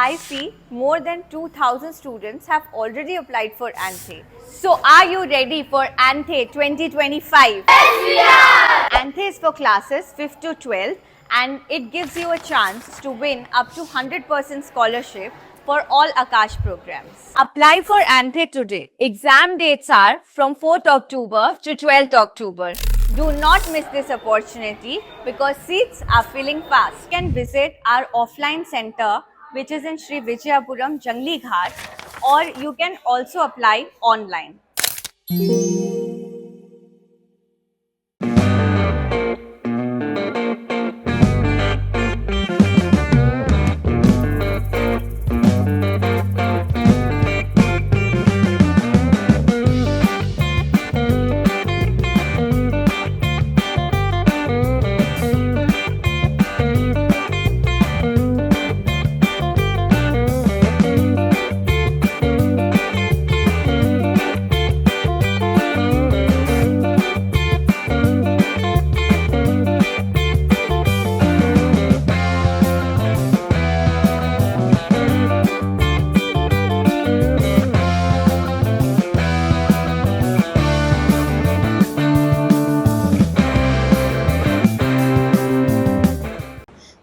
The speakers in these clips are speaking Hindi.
I see more than 2,000 students have already applied for ANTHE. So are you ready for ANTHE 2025? Yes, we are! ANTHE is for classes 5th to 12th and it gives you a chance to win up to 100% scholarship for all Akash programs. Apply for ANTHE today. Exam dates are from 4th October to 12th October. Do not miss this opportunity because seats are filling fast. You can visit our offline center which is in Sri Vijayapuram, Jangli Ghat, or you can also apply online.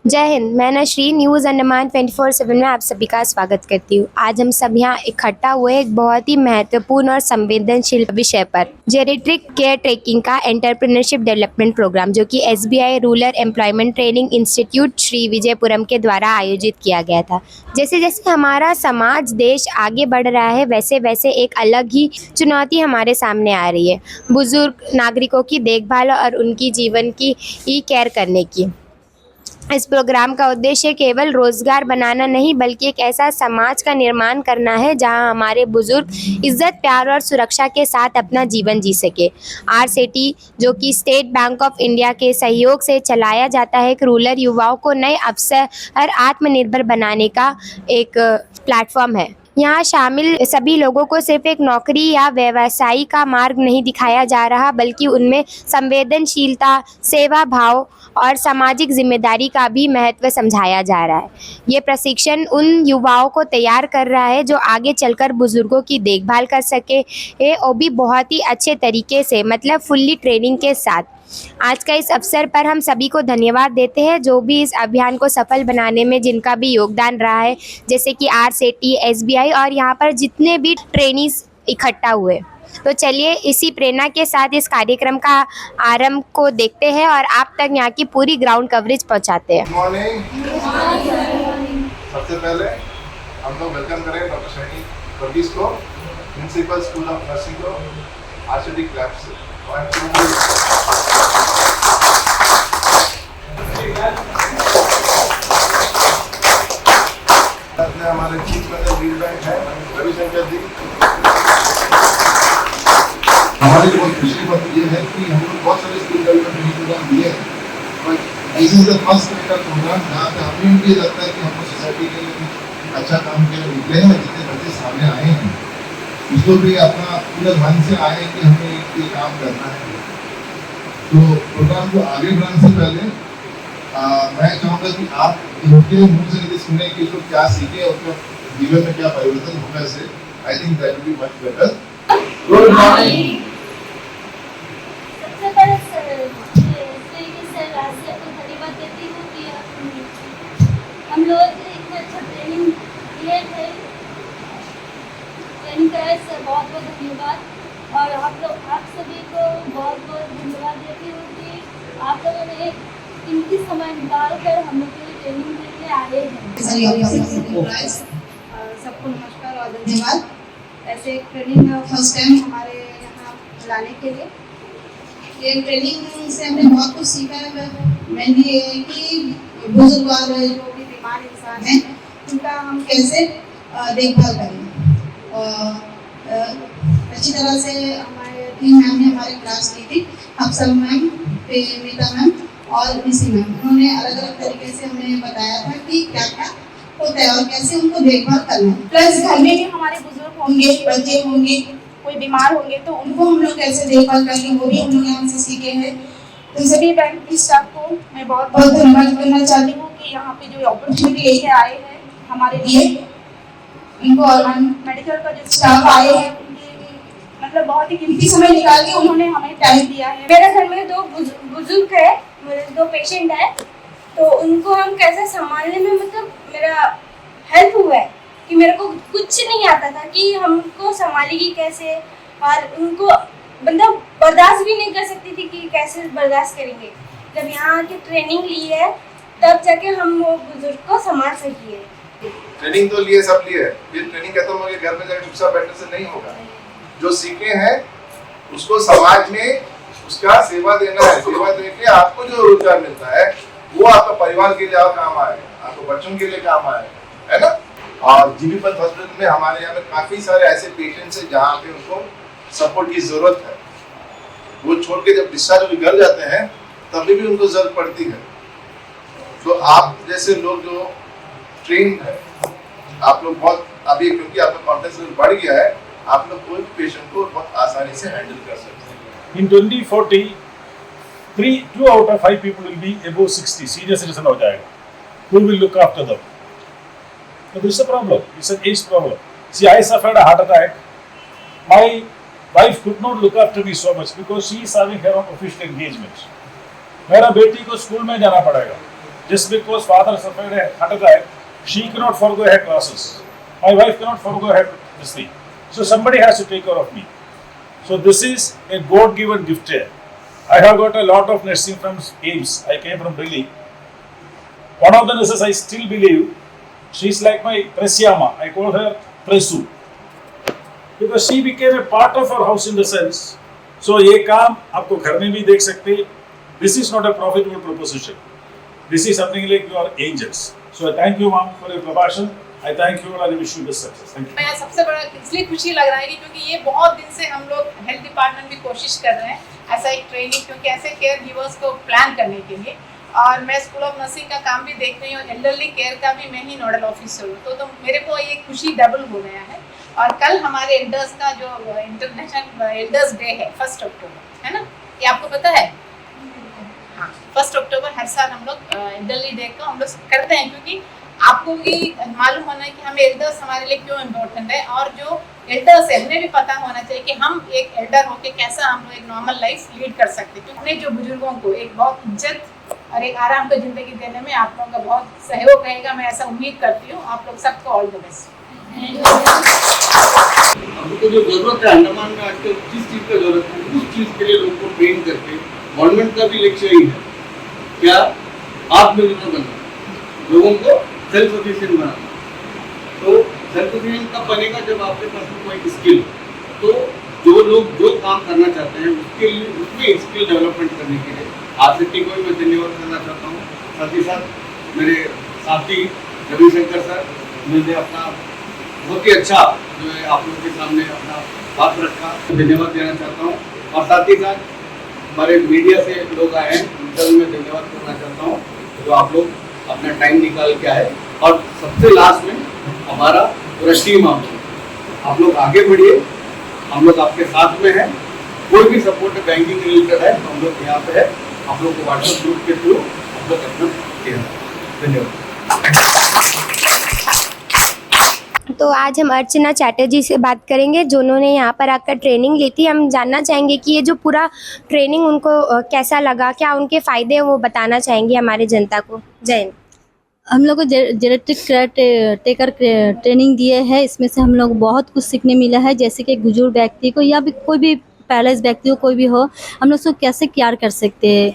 जय हिंद। मैं नशरीन न्यूज़ अंडमान 24/7 में आप सभी का स्वागत करती हूँ। आज हम सब यहाँ इकट्ठा हुए एक बहुत ही महत्वपूर्ण और संवेदनशील विषय पर, जेरिट्रिक केयर टेकिंग का एंटरप्रेन्योरशिप डेवलपमेंट प्रोग्राम, जो कि SBI rural employment training institute Shri Vijayapuram के द्वारा आयोजित किया गया था। जैसे जैसे हमारा समाज देश आगे बढ़ रहा है, वैसे वैसे एक अलग ही चुनौती हमारे सामने आ रही है, बुजुर्ग नागरिकों की देखभाल और उनकी जीवन की केयर करने की। इस प्रोग्राम का उद्देश्य केवल रोजगार बनाना नहीं, बल्कि एक ऐसा समाज का निर्माण करना है जहां हमारे बुजुर्ग इज्जत, प्यार और सुरक्षा के साथ अपना जीवन जी सके। RCT, जो कि स्टेट बैंक ऑफ इंडिया के सहयोग से चलाया जाता है, एक रूरल युवाओं को नए अवसर और आत्मनिर्भर बनाने का एक प्लेटफॉर्म है। यहाँ शामिल सभी लोगों को सिर्फ एक नौकरी या व्यवसाय का मार्ग नहीं दिखाया जा रहा, बल्कि उनमें संवेदनशीलता, सेवा भाव और सामाजिक जिम्मेदारी का भी महत्व समझाया जा रहा है। ये प्रशिक्षण उन युवाओं को तैयार कर रहा है जो आगे चलकर बुजुर्गों की देखभाल कर सके, और भी बहुत ही अच्छे तरीके से, मतलब फुल्ली ट्रेनिंग के साथ। आज का इस अवसर पर हम सभी को धन्यवाद देते हैं, जो भी इस अभियान को सफल बनाने में जिनका भी योगदान रहा है, जैसे कि RCT, SBI और यहाँ पर जितने भी ट्रेनीज इकट्ठा हुए। तो चलिए इसी प्रेरणा के साथ इस कार्यक्रम का आरंभ को देखते हैं और आप तक यहाँ की पूरी ग्राउंड कवरेज पहुँचाते हैं। सबसे पहले हम लोग वेलकम करें डॉक्टर शनी वर्गीस को, प्रिंसिपल स्कूल ऑफ नर्सिंग को, RCT क्लब से। हमारे चीफ लीड बैंक है रविशंकर जी। हमारी बहुत खुशी बात ये है कि हम लोग बहुत सारे स्किल डेवलपमेंट प्रोग्राम दिए हैं, but this is the first program जहाँ पे हमें भी लगता है कि हम सोसाइटी के लिए अच्छा काम के लिए निकले हैं। जितने बच्चे सामने आए हैं उसको भी अपना पूरा मन से आए कि हमें ये काम करना है। तो प्रोग्राम को आगे बढ़ाने से पहले मैं चाहूँगा कि आप इनके मुँह से यदि सुने कि इसको क्या सीखे और क्या जीवन में क्या परिवर्तन होगा, से I think that will be much better. Good morning. सबसे पहले सर को धन्यवाद देती हूँ कि हम लोग इतना अच्छा ट्रेनिंग दिए थे, ट्रेनिंग कराए सर, बहुत बहुत धन्यवाद। और आप सभी को बहुत बहुत धन्यवाद देती हूँ कि आप लोगों ने एक कीमती समय निकाल कर हम लोग के लिए ट्रेनिंग देने आए हैं। सबको नमस्कार और धन्यवाद। ऐसे ट्रेनिंग फर्स्ट टाइम हमारे यहाँ लाने के लिए, ये ट्रेनिंग से हमने बहुत कुछ सीखा है। मेनली ये है कि बुजुर्ग और जो भी बीमार इंसान हैं उनका हम कैसे देखभाल करें। और अच्छी तरह से हमारे टीम मैम ने हमारी क्लास ली थी, अफसल मैम, मीता मैम और मिसी मैम। उन्होंने अलग अलग तरीके से हमें बताया था कि क्या क्या होता है और कैसे उनको देखभाल करना है। प्लस घर में भी हमारे बुजुर्ग होंगे, बच्चे होंगे, कोई बीमार होंगे, तो उनको हम लोग कैसे देखभाल करेंगे वो भी हम लोग यहाँ से सीखे हैं। तो सभी बैंक की स्टाफ को मैं बहुत बहुत धन्यवाद करना चाहती हूँ कि यहाँ पे जो अपॉर्चुनिटी लेके आए हैं हमारे लिए। उनको मेडिकल का जो स्टाफ आए हैं उनके मतलब बहुत ही कीमती समय निकाल के उन्होंने हमें टाइम दिया है। मेरे घर में दो बुजुर्ग है, मेरे दो पेशेंट है, तो उनको हम कैसे संभालने में मतलब मेरा हेल्प हुआ है कि मेरे को कुछ नहीं आता था कि हम उनको संभालेगी कैसे, और उनको मतलब बर्दाश्त भी नहीं कर सकती थी कि कैसे बर्दाश्त करेंगे। जब यहाँ आके ट्रेनिंग ली है तब जाके हम वो बुजुर्ग को संभाल सकी है। ट्रेनिंग तो लिए सब लिए, फिर ट्रेनिंग खत्म हो गई, घर में जाकर चुपचाप बैठने से नहीं होगा। जो सीखे हैं उसको समाज में उसका सेवा देना है। सेवा देके आपको जो रोजगार मिलता है वो आपका परिवार के लिए और काम आएगा, आपको बच्चों के लिए काम आएगा, है ना। और जीबी पंत हॉस्पिटल में हमारे यहाँ पे काफी सारे ऐसे पेशेंट्स हैं जहाँ पे उनको सपोर्ट की जरूरत है। वो छोड़ के जब डिस्चार्ज होकर घर जाते हैं तभी भी उनको जरूरत पड़ती है। तो आप जैसे लोग जो ट्रेन है, आप लोग बहुत अभी क्योंकि आपका कॉन्फिडेंस लेवल बढ़ गया है, आप लोग कोई पेशेंट को बहुत आसानी से हैंडल कर सकते हैं। In 2040, 2 out of 5 people will be above 60, senior citizen हो जाएगा. Who will look after them? So this is a problem. It's an age problem. See, I suffered a heart attack. My wife could not look after me so much because she is having her own official engagement. मेरा बेटी को स्कूल में जाना पड़ेगा. Just because father suffered a heart attack, she cannot forgo her classes. My wife cannot forgo her this thing. So somebody has to take care of me. So this is a God-given gift here. I have got a lot of nursing from AIMS. I came from Delhi. One of the nurses I still believe, she's like my Presyama. I call her Presu. Because she became a part of our house in the sense. So ये काम आपको घर में भी देख सकते हैं. This is not a profitable proposition. This is something like your angels. So I thank you, ma'am, for your प्रभाषण. I thank you and I wish you the success. Thank you. मैं सबसे बड़ा इसलिए खुशी लग रहा है कि क्योंकि ये बहुत दिन से हम लोग हेल्थ डिपार्टमेंट भी कोशिश कर रहे हैं ऐसा एक ट्रेनिंग, क्योंकि ऐसे केयर गिवर्स को प्लान करने के लिए। और मैं स्कूल ऑफ नर्सिंग का काम भी देख रही हूँ, एल्डरली केयर का भी मैं ही नोडल ऑफिसर हूँ, तो मेरे को ये खुशी डबल हो गया है। और कल हमारे एल्डर्स का जो इंटरनेशनल एल्डर्स डे है 1 अक्टूबर, है ना, ये आपको पता है? हाँ, 1 अक्टूबर हर साल हम लोग एल्डरली डे को हम लोग करते हैं, क्योंकि आपको भी मालूम होना है कि हम एल्डर्स हमारे लिए क्यों इम्पोर्टेंट है, और जो एल्डर्स है उन्हें भी पता होना चाहिए कि हम एक एल्डर होके कैसा हम लोग एक नॉर्मल लाइफ लीड कर सकते हैं। अपने जो बुजुर्गों को एक बहुत इज्जत और एक आराम की जिंदगी देने में आप लोगों का बहुत सहयोग रहेगा, मैं ऐसा उम्मीद करती हूँ। आप लोग सबको ऑल द बेस्ट। हमको जो जरूरत है अंडमान में आजकल जिस चीज़ का जरूरत है उस चीज़ के लिए लोगों को ट्रेन करके, गवर्नमेंट का भी लक्ष्य यही है, क्या आत्मनिर्भर बनना, लोगों को सेल्फ सफिशिएंट बनाना। तो सेल्फ सफिशिएंट कब बनेगा? जब आपके पास कोई स्किल हो। तो जो लोग जो काम करना चाहते हैं उसके लिए उसमें स्किल डेवलपमेंट करने के लिए आरसीटी को भी मैं धन्यवाद करना चाहता हूँ। साथ ही साथ मेरे साथी रविशंकर सर, मैंने अपना बहुत ही अच्छा जो है आप लोगों के सामने अपना बात रखा, धन्यवाद देना चाहता हूँ। और साथ ही साथ हमारे मीडिया से लोग आए हैं, उनका भी मैं धन्यवाद करना चाहता हूँ, जो आप लोग अपना टाइम निकाल के आए। और सबसे लास्ट में हमारा पूरा टीम आप लोग आगे बढ़िए, हम लोग आपके साथ में हैं। कोई भी सपोर्ट बैंकिंग रिलेटेड है तो हम लोग यहाँ पे है, आप लोग को व्हाट्सएप ग्रुप के थ्रू हम लोग अपना धन्यवाद। तो आज हम अर्चना चैटर्जी से बात करेंगे जिन्होंने यहाँ पर आकर ट्रेनिंग ली थी। हम जानना चाहेंगे कि ये जो पूरा ट्रेनिंग उनको कैसा लगा, क्या उनके फ़ायदे वो बताना चाहेंगे हमारे जनता को। जय हिंद। हम लोग को जेनेटिक टेकर ट्रेनिंग दिए हैं, इसमें से हम लोग बहुत कुछ सीखने मिला है, जैसे कि बुजुर्ग व्यक्ति को या भी कोई भी पैरालाइज व्यक्ति को कोई भी हो, हम लोग उसको कैसे केयर कर सकते हैं,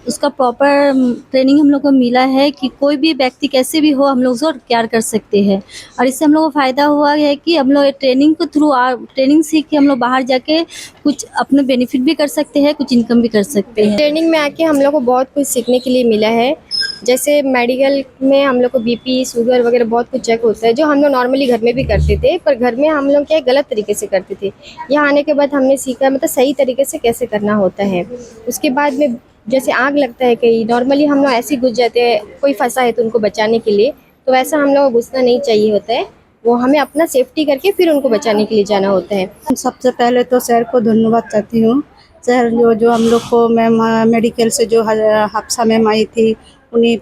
उसका प्रॉपर ट्रेनिंग हम लोग को मिला है कि कोई भी व्यक्ति कैसे भी हो हम लोग उसको केयर कर सकते हैं। और इससे हम लोग को फ़ायदा हुआ है कि हम लोग ट्रेनिंग के थ्रू ट्रेनिंग सीख के हम लोग बाहर जाके कुछ अपने बेनिफिट भी कर सकते हैं, कुछ इनकम भी कर सकते हैं। ट्रेनिंग में आके हम लोग को बहुत कुछ सीखने के लिए मिला है, जैसे मेडिकल में हम लोग को बीपी शुगर वगैरह बहुत कुछ चेक होता है, जो हम लोग नॉर्मली घर में भी करते थे, पर घर में हम लोग क्या गलत तरीके से करते थे। यहाँ आने के बाद हमने सीखा मतलब सही तरीके से कैसे करना होता है। उसके बाद में जैसे आग लगता है कहीं, नॉर्मली हम लोग ऐसे घुस जाते हैं, कोई फंसा है तो उनको बचाने के लिए, तो वैसा हम लोग को घुसना नहीं चाहिए होता है, वो हमें अपना सेफ्टी करके फिर उनको बचाने के लिए जाना होता है। सबसे पहले तो सर को धन्यवाद करती हूँ। सर जो हम लोग को मैम मेडिकल से जो हादसा मैम आई थी, उन्हीं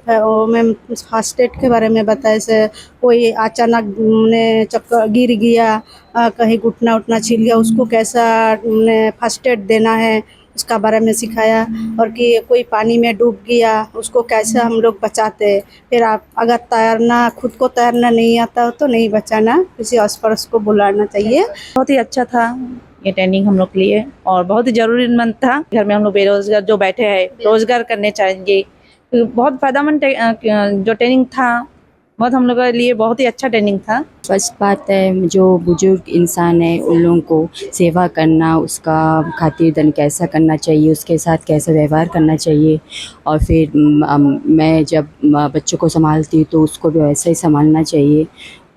में फर्स्ट एड के बारे में बताए से कोई अचानक ने चक्कर गिर गया, कहीं घुटना उठना छिल गया, उसको कैसा फर्स्ट एड देना है उसका बारे में सिखाया। और कि कोई पानी में डूब गया उसको कैसे हम लोग बचाते हैं। फिर आप अगर तैरना खुद को तैरना नहीं आता हो तो नहीं बचाना, किसी आस पड़ोस को बुलाना चाहिए। बहुत ही अच्छा था ये ट्रेनिंग हम लोग के लिए और बहुत ही जरूरीमंद था। घर में हम लोग बेरोजगार जो बैठे हैं रोजगार करने चाहिए, बहुत फायदेमंद जो ट्रेनिंग था, बहुत हम लोग के लिए बहुत ही अच्छा ट्रेनिंग था। फर्स्ट बात है जो बुजुर्ग इंसान है उन लोगों को सेवा करना, उसका खातिरदारी कैसा करना चाहिए, उसके साथ कैसा व्यवहार करना चाहिए। और फिर मैं जब बच्चों को संभालती हूँ तो उसको भी वैसा ही संभालना चाहिए।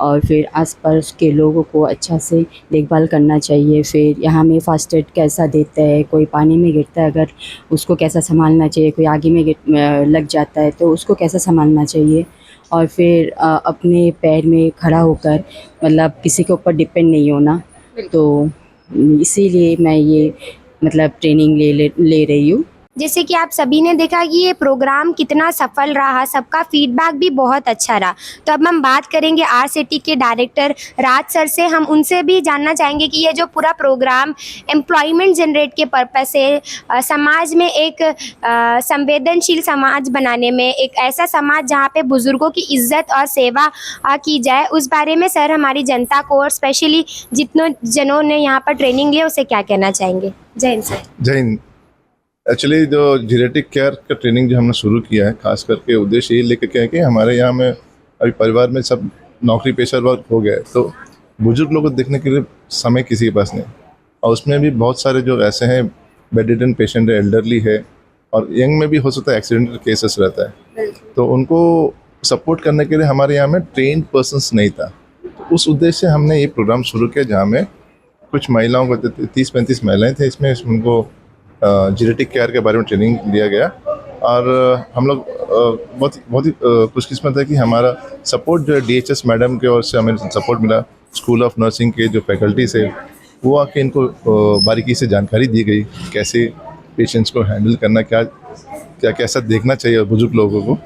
और फिर आसपास के लोगों को अच्छा से देखभाल करना चाहिए। फिर यहाँ में फर्स्ट एड कैसा देता है, कोई पानी में गिरता है अगर उसको कैसा संभालना चाहिए, कोई आगे में लग जाता है तो उसको कैसा संभालना चाहिए। और फिर अपने पैर में खड़ा होकर मतलब किसी के ऊपर डिपेंड नहीं होना। तो इसीलिए मैं ये मतलब ट्रेनिंग ले रही हूँ। जैसे कि आप सभी ने देखा कि ये प्रोग्राम कितना सफल रहा, सबका फीडबैक भी बहुत अच्छा रहा। तो अब हम बात करेंगे आरसीटी के डायरेक्टर राज सर से। हम उनसे भी जानना चाहेंगे कि ये जो पूरा प्रोग्राम एम्प्लॉयमेंट जनरेट के पर्पस से समाज में एक संवेदनशील समाज बनाने में, एक ऐसा समाज जहाँ पे बुज़ुर्गों की इज्जत और सेवा की जाए, उस बारे में सर हमारी जनता को और स्पेशली जितनों जनों ने यहाँ पर ट्रेनिंग लिया उसे क्या कहना चाहेंगे। जय हिंद सर। जय हिंद। एक्चुअली जो जेनेटिक केयर का ट्रेनिंग जो हमने शुरू किया है, खास करके उद्देश्य ये लेकर के है कि हमारे यहाँ में अभी परिवार में सब नौकरी पेशा वर्ग हो गया है, तो बुजुर्ग लोगों को देखने के लिए समय किसी के पास नहीं। और उसमें भी बहुत सारे जो ऐसे हैं बेडरिडन पेशेंट है, एल्डरली है, और यंग में भी हो सकता है एक्सीडेंटल केसेस रहता है, तो उनको सपोर्ट करने के लिए हमारे यहाँ में ट्रेन पर्सनस नहीं था। तो उस उद्देश्य से हमने ये प्रोग्राम शुरू किया जहाँ में कुछ महिलाओं को 30-35 महिलाएँ थे, इसमें उनको जेनेटिक केयर के बारे में ट्रेनिंग दिया गया। और हम लोग बहुत ही खुशकिस्मत है कि हमारा सपोर्ट जो है DHS मैडम के ओर से हमें सपोर्ट मिला। स्कूल ऑफ नर्सिंग के जो फैकल्टीज है वो आके इनको बारीकी से जानकारी दी गई, कैसे पेशेंट्स को हैंडल करना, क्या कैसा देखना चाहिए बुजुर्ग लोगों को,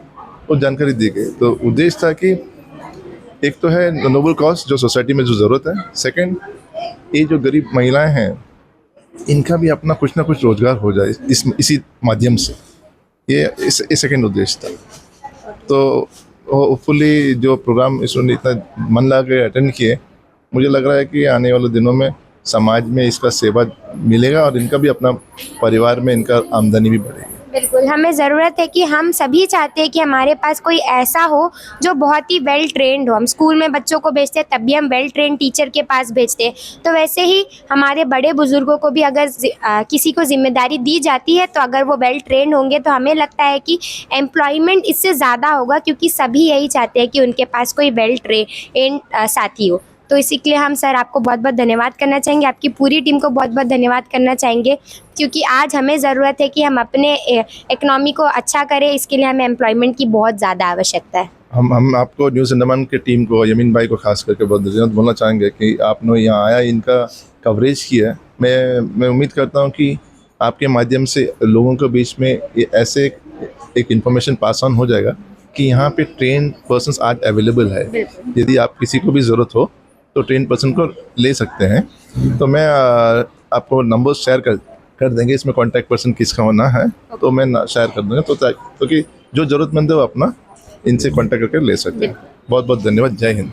वो जानकारी दी गई। तो उद्देश्य था कि एक तो है नोबल कॉज जो सोसाइटी में जो ज़रूरत है, सेकेंड ये जो गरीब महिलाएँ हैं इनका भी अपना कुछ ना कुछ रोजगार हो जाए इसी माध्यम से, ये सेकेंड उद्देश्य था। तो होपफुली जो प्रोग्राम इसने इतना मन लगा के अटेंड किए, मुझे लग रहा है कि आने वाले दिनों में समाज में इसका सेवा मिलेगा और इनका भी अपना परिवार में इनका आमदनी भी बढ़ेगी। बिल्कुल, हमें ज़रूरत है कि हम सभी चाहते हैं कि हमारे पास कोई ऐसा हो जो बहुत ही वेल ट्रेंड हो। हम स्कूल में बच्चों को भेजते हैं तब भी हम वेल ट्रेंड टीचर के पास भेजते हैं, तो वैसे ही हमारे बड़े बुजुर्गों को भी अगर किसी को जिम्मेदारी दी जाती है तो अगर वो वेल ट्रेंड होंगे तो हमें लगता है कि एम्प्लॉयमेंट इससे ज़्यादा होगा, क्योंकि सभी यही चाहते हैं कि उनके पास कोई वेल ट्रेंड साथी हो। तो इसी के लिए हम सर आपको बहुत बहुत धन्यवाद करना चाहेंगे, आपकी पूरी टीम को बहुत बहुत धन्यवाद करना चाहेंगे, क्योंकि आज हमें ज़रूरत है कि हम अपने इकनॉमी को अच्छा करें। इसके लिए हमें एम्प्लॉयमेंट की बहुत ज़्यादा आवश्यकता है। हम आपको न्यूज़ अंडमान की टीम को, यमीन भाई को खास करके बहुत धन्यवाद बोलना चाहेंगे कि आपने यहाँ आया, इनका कवरेज किया। मैं उम्मीद करता हूँ कि आपके माध्यम से लोगों के बीच में ऐसे एक इन्फॉर्मेशन पास ऑन हो जाएगा कि यहाँ पे ट्रेन पर्सन्स आज अवेलेबल है। यदि आप किसी को भी ज़रूरत हो तो ट्रेन पर्सन को ले सकते हैं। तो मैं आपको नंबर शेयर कर देंगे, इसमें कॉन्टैक्ट पर्सन किसका होना है तो मैं शेयर कर दूँगा, तो कि जो ज़रूरतमंद है वो अपना इनसे कॉन्टैक्ट करके ले सकते हैं। बहुत बहुत धन्यवाद। जय हिंद।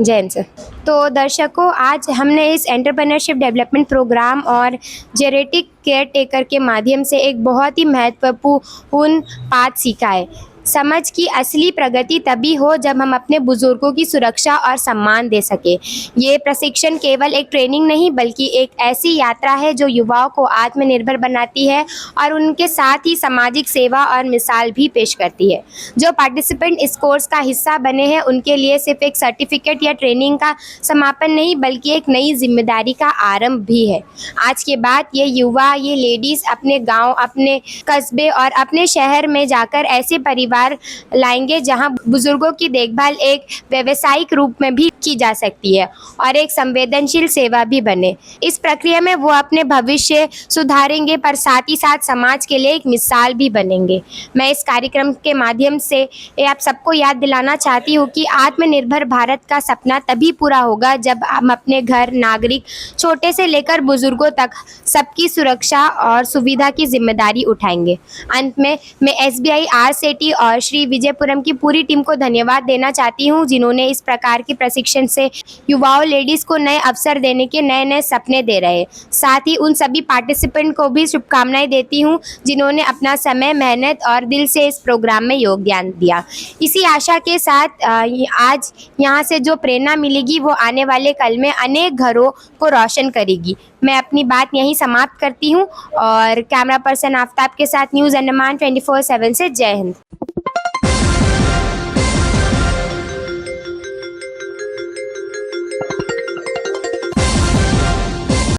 जय हिंद सर। तो दर्शकों, आज हमने इस एंटरप्रेन्योरशिप डेवलपमेंट प्रोग्राम और जेनेटिक केयर टेकर के माध्यम से एक बहुत ही महत्वपूर्ण पाठ सीखा है। समझ की असली प्रगति तभी हो जब हम अपने बुजुर्गों की सुरक्षा और सम्मान दे सके। ये प्रशिक्षण केवल एक ट्रेनिंग नहीं बल्कि एक ऐसी यात्रा है जो युवाओं को आत्मनिर्भर बनाती है और उनके साथ ही सामाजिक सेवा और मिसाल भी पेश करती है। जो पार्टिसिपेंट इस कोर्स का हिस्सा बने हैं उनके लिए सिर्फ एक सर्टिफिकेट या ट्रेनिंग का समापन नहीं बल्कि एक नई जिम्मेदारी का आरंभ भी है। आज के बाद ये युवा, ये लेडीज़ अपने गाँव, अपने कस्बे और अपने शहर में जाकर ऐसे परिवार परिवार लाएंगे जहां बुजुर्गों की देखभाल एक व्यावसायिक रूप में भी की जा सकती है और एक संवेदनशील सेवा भी बने। इस प्रक्रिया में वो अपने भविष्य सुधारेंगे पर साथ ही साथ समाज के लिए एक मिसाल भी बनेंगे। मैं इस कार्यक्रम के माध्यम से आप सबको याद दिलाना चाहती हूँ कि आत्मनिर्भर भारत का सपना तभी पूरा होगा जब हम अपने घर, नागरिक, छोटे से लेकर बुजुर्गों तक सबकी सुरक्षा और सुविधा की जिम्मेदारी उठाएंगे। अंत में मैं SBI RCET और श्री विजयपुरम की पूरी टीम को धन्यवाद देना चाहती हूँ जिन्होंने इस प्रकार के प्रशिक्षण से युवाओं, लेडीज़ को नए अवसर देने के नए नए सपने दे रहे हैं। साथ ही उन सभी पार्टिसिपेंट को भी शुभकामनाएं देती हूँ जिन्होंने अपना समय, मेहनत और दिल से इस प्रोग्राम में योगदान दिया। इसी आशा के साथ आज यहाँ से जो प्रेरणा मिलेगी वो आने वाले कल में अनेक घरों को रोशन करेगी। मैं अपनी बात यहीं समाप्त करती हूँ और कैमरा पर्सन आफ्ताब के साथ न्यूज़ अंडमान 24/7 से जय हिंद।